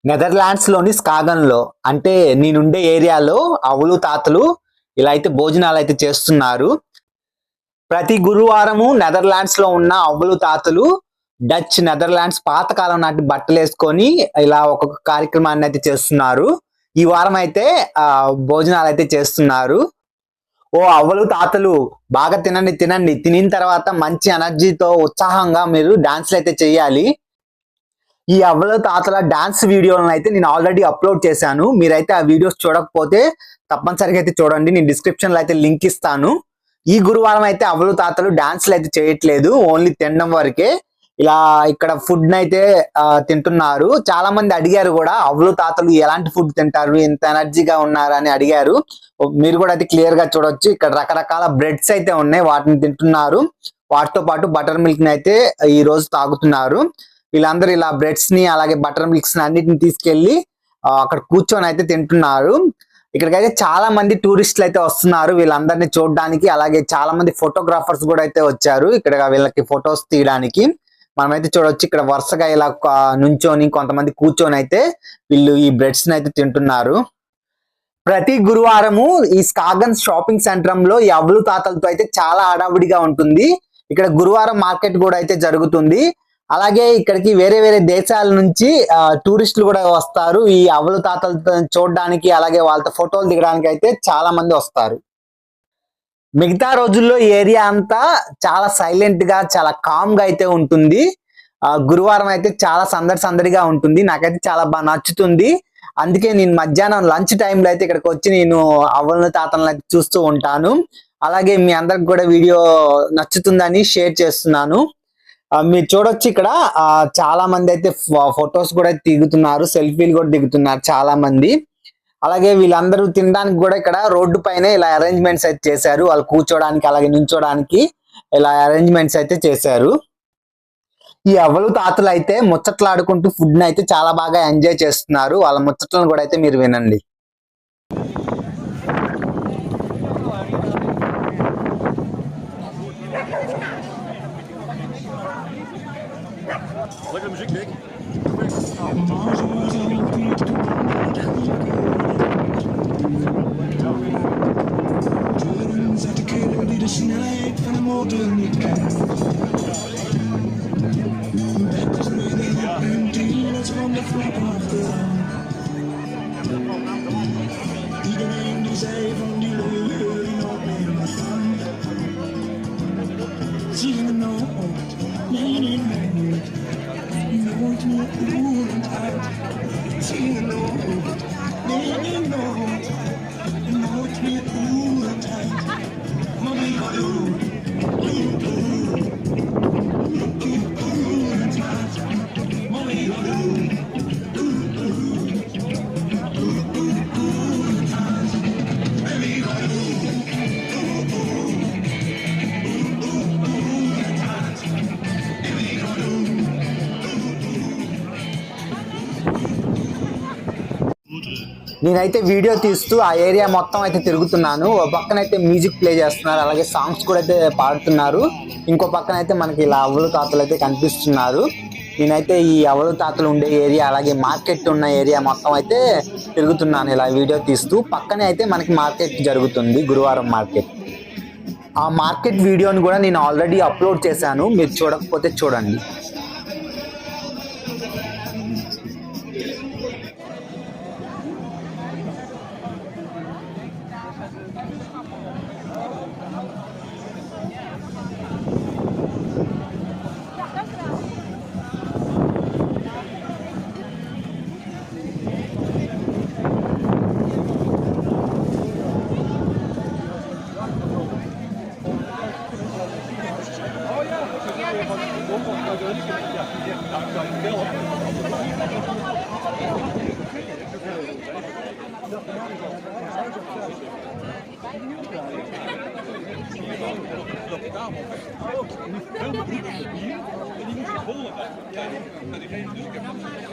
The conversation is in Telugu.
నెదర్లాండ్స్ లోని స్కాగన్ లో అంటే నేనుండే ఏరియాలో అవులు తాతలు ఇలా అయితే భోజనాలు అయితే చేస్తున్నారు. ప్రతి గురువారము నెదర్లాండ్స్ లో ఉన్న అవ్వలు తాతలు డచ్ నెదర్లాండ్స్ పాతకాలం నాటి బట్టలు వేసుకొని ఇలా ఒక్కొక్క కార్యక్రమాన్ని అయితే చేస్తున్నారు. ఈ వారం అయితే భోజనాలు అయితే చేస్తున్నారు. ఓ అవ్వలు తాతలు బాగా తినండి తినండి, తినిన తర్వాత మంచి ఎనర్జీతో ఉత్సాహంగా మీరు డాన్స్లు అయితే చేయాలి. ఈ అవ్వల తాతల డాన్స్ వీడియోలను అయితే నేను ఆల్రెడీ అప్లోడ్ చేశాను. మీరైతే ఆ వీడియోస్ చూడకపోతే తప్పనిసరిగా అయితే చూడండి. నేను డిస్క్రిప్షన్ లో అయితే లింక్ ఇస్తాను. ఈ గురువారం అయితే అవ్వలు తాతలు డాన్స్లు అయితే చేయట్లేదు, ఓన్లీ తినడం వరకే. ఇలా ఇక్కడ ఫుడ్ అయితే తింటున్నారు. చాలా మంది అడిగారు కూడా, అవ్వలు తాతలు ఎలాంటి ఫుడ్ తింటారు, ఎంత ఎనర్జీగా ఉన్నారు అని అడిగారు. మీరు కూడా అయితే క్లియర్ గా చూడొచ్చు. ఇక్కడ రకరకాల బ్రెడ్స్ అయితే ఉన్నాయి, వాటిని తింటున్నారు. వాటితో పాటు బటర్ మిల్క్ ని అయితే ఈ రోజు తాగుతున్నారు. వీళ్ళందరూ ఇలా బ్రెడ్స్ ని అలాగే బటర్ మిల్క్స్ ని అన్నిటిని తీసుకెళ్లి అక్కడ కూర్చొని అయితే తింటున్నారు. ఇక్కడికైతే చాలా మంది టూరిస్టులు అయితే వస్తున్నారు వీళ్ళందరినీ చూడడానికి. అలాగే చాలా మంది ఫోటోగ్రాఫర్స్ కూడా అయితే వచ్చారు ఇక్కడ వీళ్ళకి ఫొటోస్ తీయడానికి. మనమైతే చూడొచ్చు ఇక్కడ వరుసగా ఇలా నుంచొని కొంతమంది కూర్చొని అయితే వీళ్ళు ఈ బ్రెడ్స్ ని అయితే తింటున్నారు. ప్రతి గురువారము ఈ స్కాగన్ షాపింగ్ సెంటర్ లో ఈ అవ్వలు తాతలతో అయితే చాలా హడావుడిగా ఉంటుంది. ఇక్కడ గురువారం మార్కెట్ కూడా అయితే జరుగుతుంది. అలాగే ఇక్కడికి వేరే వేరే దేశాల నుంచి టూరిస్టులు కూడా వస్తారు ఈ అవ్వలు తాతలతో చూడడానికి, అలాగే వాళ్ళతో ఫోటోలు దిగడానికి అయితే చాలా మంది వస్తారు. మిగతా రోజుల్లో ఈ ఏరియా అంతా చాలా సైలెంట్ గా చాలా కామ్ గా అయితే ఉంటుంది. గురువారం అయితే చాలా సందడిగా ఉంటుంది. నాకైతే చాలా బాగా నచ్చుతుంది. అందుకే నేను మధ్యాహ్నం లంచ్ టైంలో అయితే ఇక్కడికి వచ్చి నేను అవ్వల తాతలను అయితే చూస్తూ ఉంటాను. అలాగే మీ అందరికి కూడా వీడియో నచ్చుతుందని షేర్ చేస్తున్నాను. మీరు చూడొచ్చు ఇక్కడ చాలా మంది అయితే ఫొటోస్ కూడా దిగుతున్నారు, సెల్ఫీలు కూడా దిగుతున్నారు చాలా మంది. అలాగే వీళ్ళందరూ తినడానికి కూడా ఇక్కడ రోడ్డు పైన ఇలా అరేంజ్మెంట్స్ అయితే చేశారు. వాళ్ళు కూర్చోడానికి అలాగే నుంచోడానికి ఇలా అరేంజ్మెంట్స్ అయితే చేశారు. ఈ అవ్వలు తాతలు అయితే ముచ్చట్లాడుకుంటూ ఫుడ్ ని అయితే చాలా బాగా ఎంజాయ్ చేస్తున్నారు. వాళ్ళ ముచ్చట్లను కూడా అయితే మీరు వినండి. Lekker muziek, Nick. నేనైతే వీడియో తీస్తూ ఆ ఏరియా మొత్తం అయితే తిరుగుతున్నాను. ఒక పక్కన అయితే మ్యూజిక్ ప్లే చేస్తున్నారు, అలాగే సాంగ్స్ కూడా అయితే పాడుతున్నారు. ఇంకో పక్కన అయితే మనకి ఇలా అవ్వలు తాతలు అయితే కనిపిస్తున్నారు. నేనైతే ఈ అవ్వలు తాతలు ఉండే ఏరియా అలాగే మార్కెట్ ఉన్న ఏరియా మొత్తం అయితే తిరుగుతున్నాను ఇలా వీడియో తీస్తూ. పక్కనే అయితే మనకి మార్కెట్ జరుగుతుంది, గురువారం మార్కెట్. ఆ మార్కెట్ వీడియోని కూడా నేను ఆల్రెడీ అప్లోడ్ చేశాను, మీరు చూడకపోతే చూడండి.